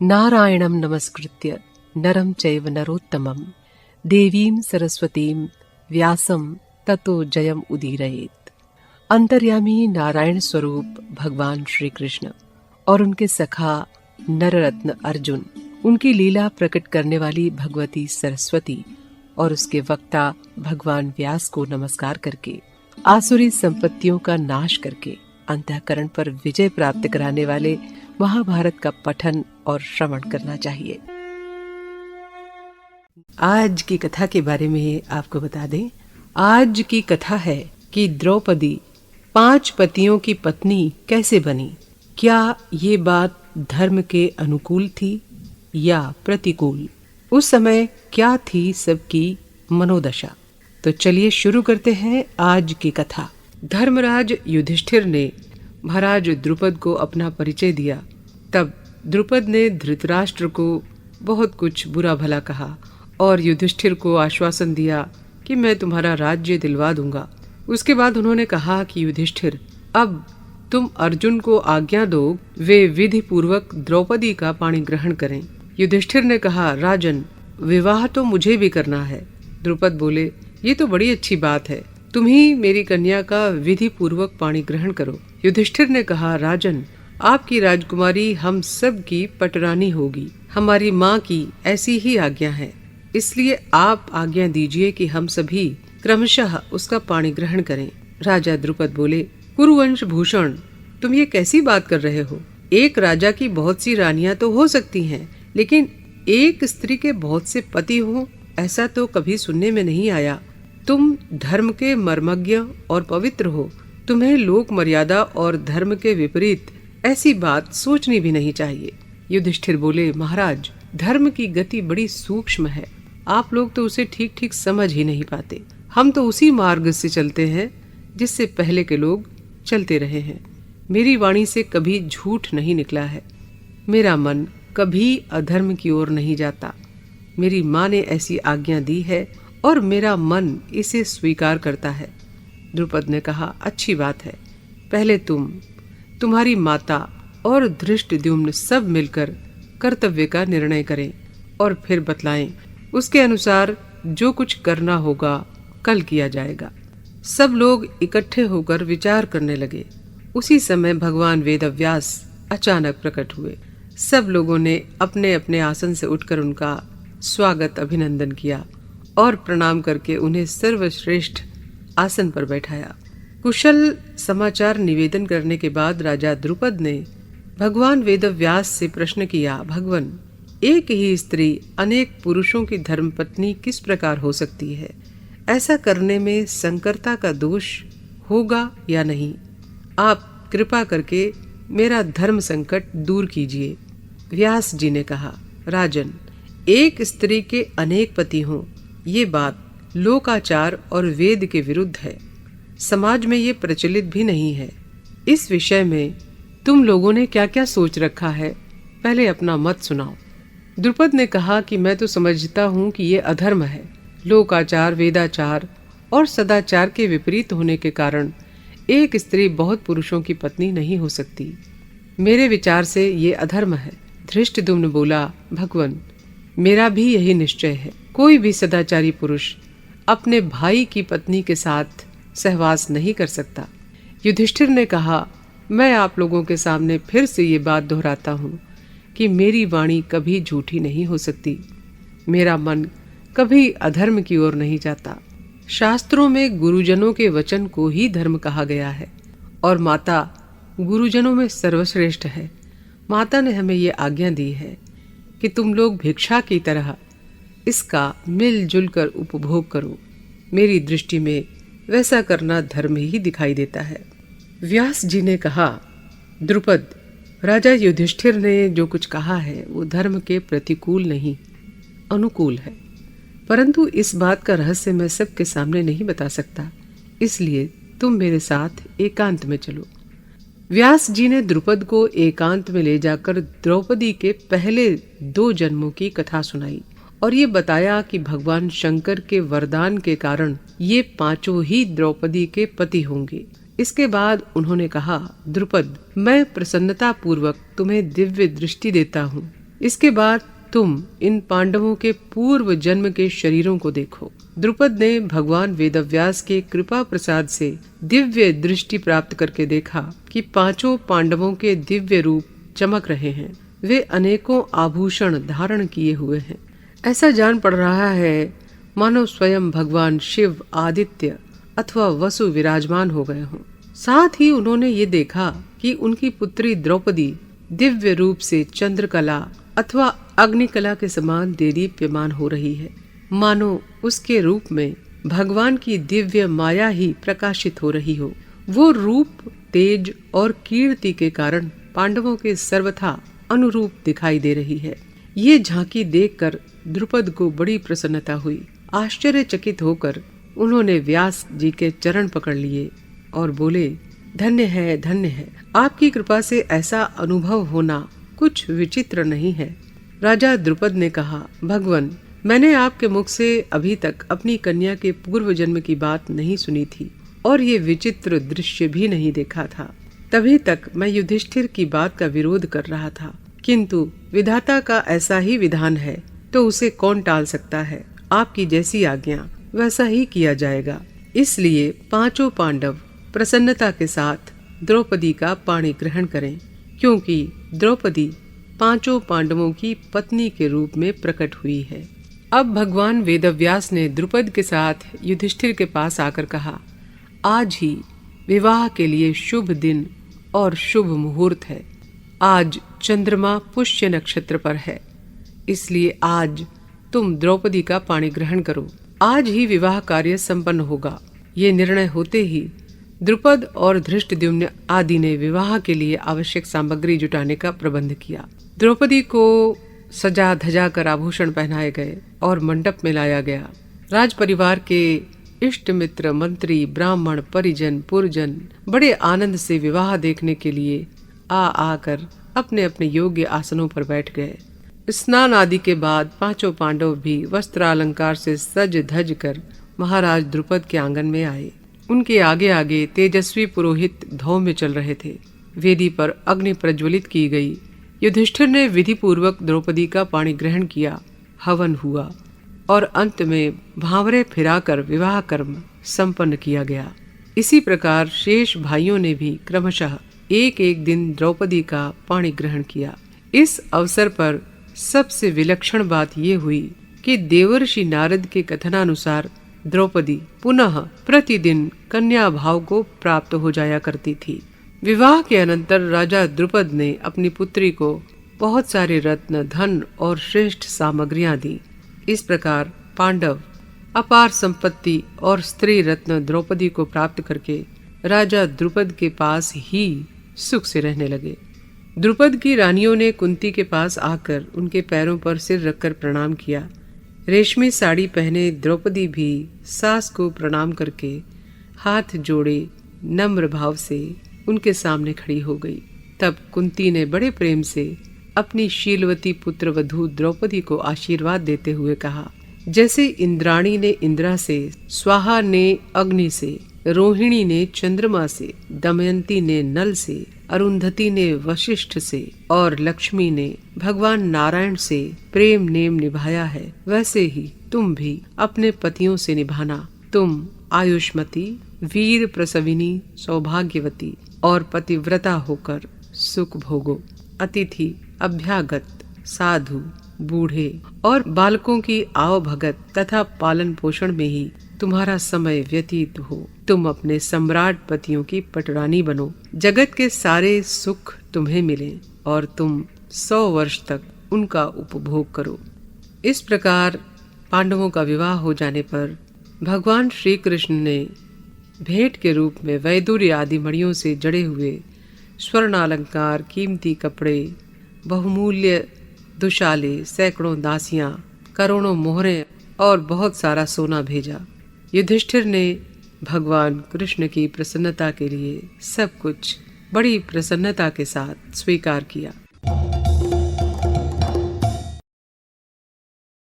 नारायणं नमस्कृत्य नरं चैव नरोत्तमं देवीं सरस्वतीं व्यासं ततो जयम उदीरयेत्। अंतर्यामी नारायण स्वरूप भगवान श्री कृष्ण और उनके सखा नररत्न अर्जुन, उनकी लीला प्रकट करने वाली भगवती सरस्वती और उसके वक्ता भगवान व्यास को नमस्कार करके आसुरी संपत्तियों का नाश करके अंतःकरण पर विजय प्राप्त कराने वाले महाभारत का पठन और श्रवण करना चाहिए। आज की कथा के बारे में आपको बता दें। आज की कथा है कि द्रौपदी 5 पतियों की पत्नी कैसे बनी। क्या ये बात धर्म के अनुकूल थी या प्रतिकूल? उस समय क्या थी सबकी मनोदशा? तो चलिए शुरू करते हैं आज की कथा। धर्मराज युधिष्ठिर ने महाराज द्रुपद को अपना परिचय दिया। तब द्रुपद ने धृतराष्ट्र को बहुत कुछ बुरा भला कहा और युधिष्ठिर को आश्वासन दिया कि मैं तुम्हारा राज्य दिलवा दूंगा। उसके बाद उन्होंने कहा कि युधिष्ठिर, अब तुम अर्जुन को आज्ञा दो वे विधि पूर्वक द्रौपदी का पाणी ग्रहण करें। युधिष्ठिर ने कहा, राजन, विवाह तो मुझे भी करना है। द्रुपद बोले, ये तो बड़ी अच्छी बात है, तुम ही मेरी कन्या का विधि पूर्वक पाणी ग्रहण करो। युधिष्ठिर ने कहा, राजन, आपकी राजकुमारी हम सब की पटरानी होगी। हमारी माँ की ऐसी ही आज्ञा है, इसलिए आप आज्ञा दीजिए कि हम सभी क्रमशः उसका पाणी ग्रहण करें। राजा द्रुपद बोले, कुरुवंश भूषण, तुम ये कैसी बात कर रहे हो? एक राजा की बहुत सी रानियां तो हो सकती हैं, लेकिन एक स्त्री के बहुत से पति हो, ऐसा तो कभी सुनने में नहीं आया। तुम धर्म के मर्मज्ञ और पवित्र हो, तुम्हें लोक मर्यादा और धर्म के विपरीत ऐसी बात सोचनी भी नहीं चाहिए। युधिष्ठिर बोले, महाराज, धर्म की गति बड़ी सूक्ष्म है, आप लोग तो उसे ठीक ठीक समझ ही नहीं पाते। हम तो उसी मार्ग से चलते हैं जिससे पहले के लोग चलते रहे हैं। मेरी वाणी से कभी झूठ नहीं निकला है, मेरा मन कभी अधर्म की ओर नहीं जाता। मेरी माँ ने ऐसी आज्ञा दी है और मेरा मन इसे स्वीकार करता है। द्रुपद ने कहा, अच्छी बात है, पहले तुम्हारी माता और धृष्टद्युम्न सब मिलकर कर्तव्य का निर्णय करें और फिर बतलाएं। उसके अनुसार जो कुछ करना होगा कल किया जाएगा। सब लोग इकट्ठे होकर विचार करने लगे। उसी समय भगवान वेदव्यास अचानक प्रकट हुए। सब लोगों ने अपने अपने आसन से उठकर उनका स्वागत अभिनंदन किया और प्रणाम करके उन्हें सर्वश्रेष्ठ आसन पर बैठाया। कुशल समाचार निवेदन करने के बाद राजा द्रुपद ने भगवान वेदव्यास से प्रश्न किया, भगवान, एक ही स्त्री अनेक पुरुषों की धर्मपत्नी किस प्रकार हो सकती है? ऐसा करने में संकरता का दोष होगा या नहीं? आप कृपा करके मेरा धर्म संकट दूर कीजिए। व्यास जी ने कहा, राजन, एक स्त्री के अनेक पति हों, ये बात लोकाचार और वेद के विरुद्ध है। समाज में ये प्रचलित भी नहीं है। इस विषय में तुम लोगों ने क्या क्या सोच रखा है, पहले अपना मत सुनाओ। द्रुपद ने कहा कि मैं तो समझता हूँ कि ये अधर्म है। लोकाचार, वेदाचार और सदाचार के विपरीत होने के कारण एक स्त्री बहुत पुरुषों की पत्नी नहीं हो सकती। मेरे विचार से ये अधर्म है। धृष्टद्युम्न बोला, भगवान, मेरा भी यही निश्चय है। कोई भी सदाचारी पुरुष अपने भाई की पत्नी के साथ सहवास नहीं कर सकता। युधिष्ठिर ने कहा, मैं आप लोगों के सामने फिर से ये बात दोहराता हूँ कि मेरी वाणी कभी झूठी नहीं हो सकती। मेरा मन कभी अधर्म की ओर नहीं जाता। शास्त्रों में गुरुजनों के वचन को ही धर्म कहा गया है और माता गुरुजनों में सर्वश्रेष्ठ है। माता ने हमें ये आज्ञा दी है कि तुम लोग भिक्षा की तरह इसका मिलजुल कर उपभोग करो। मेरी दृष्टि में वैसा करना धर्म ही दिखाई देता है। व्यास जी ने कहा, द्रुपद, राजा युधिष्ठिर ने जो कुछ कहा है वो धर्म के प्रतिकूल नहीं, अनुकूल है, परंतु इस बात का रहस्य मैं सबके सामने नहीं बता सकता, इसलिए तुम मेरे साथ एकांत में चलो। व्यास जी ने द्रुपद को एकांत में ले जाकर द्रौपदी के पहले 2 जन्मों की कथा सुनाई और ये बताया कि भगवान शंकर के वरदान के कारण ये 5 ही द्रौपदी के पति होंगे। इसके बाद उन्होंने कहा, द्रुपद, मैं प्रसन्नता पूर्वक तुम्हें दिव्य दृष्टि देता हूँ, इसके बाद तुम इन पांडवों के पूर्व जन्म के शरीरों को देखो। द्रुपद ने भगवान वेदव्यास के कृपा प्रसाद से दिव्य दृष्टि प्राप्त करके देखा कि पांचों पांडवों के दिव्य रूप चमक रहे हैं। वे अनेकों आभूषण धारण किए हुए हैं। ऐसा जान पड़ रहा है मानो स्वयं भगवान शिव, आदित्य अथवा वसु विराजमान हो गए हों। साथ ही उन्होंने ये देखा कि उनकी पुत्री द्रौपदी दिव्य रूप से चंद्रकला अथवा अग्निकला के समान देदीप्यमान हो रही है, मानो उसके रूप में भगवान की दिव्य माया ही प्रकाशित हो रही हो। वो रूप, तेज और कीर्ति के कारण पांडवों के सर्वथा अनुरूप दिखाई दे रही है। ये झांकी देखकर द्रुपद को बड़ी प्रसन्नता हुई। आश्चर्यचकित होकर उन्होंने व्यास जी के चरण पकड़ लिए और बोले, धन्य है, धन्य है। आपकी कृपा से ऐसा अनुभव होना कुछ विचित्र नहीं है। राजा द्रुपद ने कहा, भगवन, मैंने आपके मुख से अभी तक अपनी कन्या के पूर्व जन्म की बात नहीं सुनी थी और ये विचित्र दृश्य भी नहीं देखा था। तभी तक मैं युधिष्ठिर की बात का विरोध कर रहा था, किंतु विधाता का ऐसा ही विधान है तो उसे कौन टाल सकता है। आपकी जैसी आज्ञा वैसा ही किया जाएगा। इसलिए पांचों पांडव प्रसन्नता के साथ द्रौपदी का पाणी ग्रहण करें, क्योंकि द्रौपदी पांचों पांडवों की पत्नी के रूप में प्रकट हुई है। अब भगवान वेदव्यास ने द्रुपद के साथ युधिष्ठिर के पास आकर कहा, आज ही विवाह के लिए शुभ दिन और शुभ मुहूर्त है। आज चंद्रमा पुष्य नक्षत्र पर है, इसलिए आज तुम द्रौपदी का पाणी ग्रहण करो। आज ही विवाह कार्य संपन्न होगा। ये निर्णय होते ही द्रुपद और धृष्टद्युम्न आदि ने विवाह के लिए आवश्यक सामग्री जुटाने का प्रबंध किया। द्रौपदी को सजा धजा कर आभूषण पहनाए गए और मंडप में लाया गया। राज परिवार के इष्ट मित्र, मंत्री, ब्राह्मण, परिजन, पुरजन बड़े आनंद से विवाह देखने के लिए आकर अपने अपने योग्य आसनों पर बैठ गए। स्नान आदि के बाद पांचों पांडव भी वस्त्रालंकार से सज धज कर महाराज द्रुपद के आंगन में आए। उनके आगे आगे तेजस्वी पुरोहित धौम्य चल रहे थे। वेदी पर अग्नि प्रज्वलित की गई। युधिष्ठिर ने विधि पूर्वक द्रौपदी का पाणी ग्रहण किया। हवन हुआ और अंत में भांवरे फिराकर विवाह कर्म संपन्न किया गया। इसी प्रकार शेष भाइयों ने भी क्रमशः एक एक दिन द्रौपदी का पाणी ग्रहण किया। इस अवसर पर सबसे विलक्षण बात ये हुई कि देवर्षि नारद के कथनानुसार द्रौपदी पुनः प्रतिदिन कन्या भाव को प्राप्त हो जाया करती थी। विवाह के अनंतर राजा द्रुपद ने अपनी पुत्री को बहुत सारे रत्न, धन और श्रेष्ठ सामग्रियां दी। इस प्रकार पांडव अपार संपत्ति और स्त्री रत्न द्रौपदी को प्राप्त करके राजा द्रुपद के पास ही सुख से रहने लगे। द्रुपद की रानियों ने कुंती के पास आकर उनके पैरों पर सिर रखकर प्रणाम किया। रेशमी साड़ी पहने द्रौपदी भी सास को प्रणाम करके हाथ जोड़े नम्र भाव से उनके सामने खड़ी हो गई। तब कुंती ने बड़े प्रेम से अपनी शीलवती पुत्र वधू द्रौपदी को आशीर्वाद देते हुए कहा, जैसे इंद्राणी ने इंद्रा से, स्वाहा ने अग्नि से, रोहिणी ने चंद्रमा से, दमयंती ने नल से, अरुंधति ने वशिष्ठ से और लक्ष्मी ने भगवान नारायण से प्रेम नेम निभाया है, वैसे ही तुम भी अपने पतियों से निभाना। तुम आयुष्मती, वीर प्रसविनी, सौभाग्यवती और पतिव्रता होकर सुख भोगो। अतिथि, अभ्यागत, साधु, बूढ़े और बालकों की आवभगत तथा पालन पोषण में ही तुम्हारा समय व्यतीत हो। तुम अपने सम्राट पतियों की पटरानी बनो। जगत के सारे सुख तुम्हें मिले और तुम 100 वर्ष तक उनका उपभोग करो। इस प्रकार पांडवों का विवाह हो जाने पर भगवान श्री कृष्ण ने भेंट के रूप में वैदुर्य आदि मणियों से जड़े हुए स्वर्णालंकार, कीमती कपड़े, बहुमूल्य दुशाले, सैकड़ों दासियां, करोड़ों मोहरें और बहुत सारा सोना भेजा। युधिष्ठिर ने भगवान कृष्ण की प्रसन्नता के लिए सब कुछ बड़ी प्रसन्नता के साथ स्वीकार किया।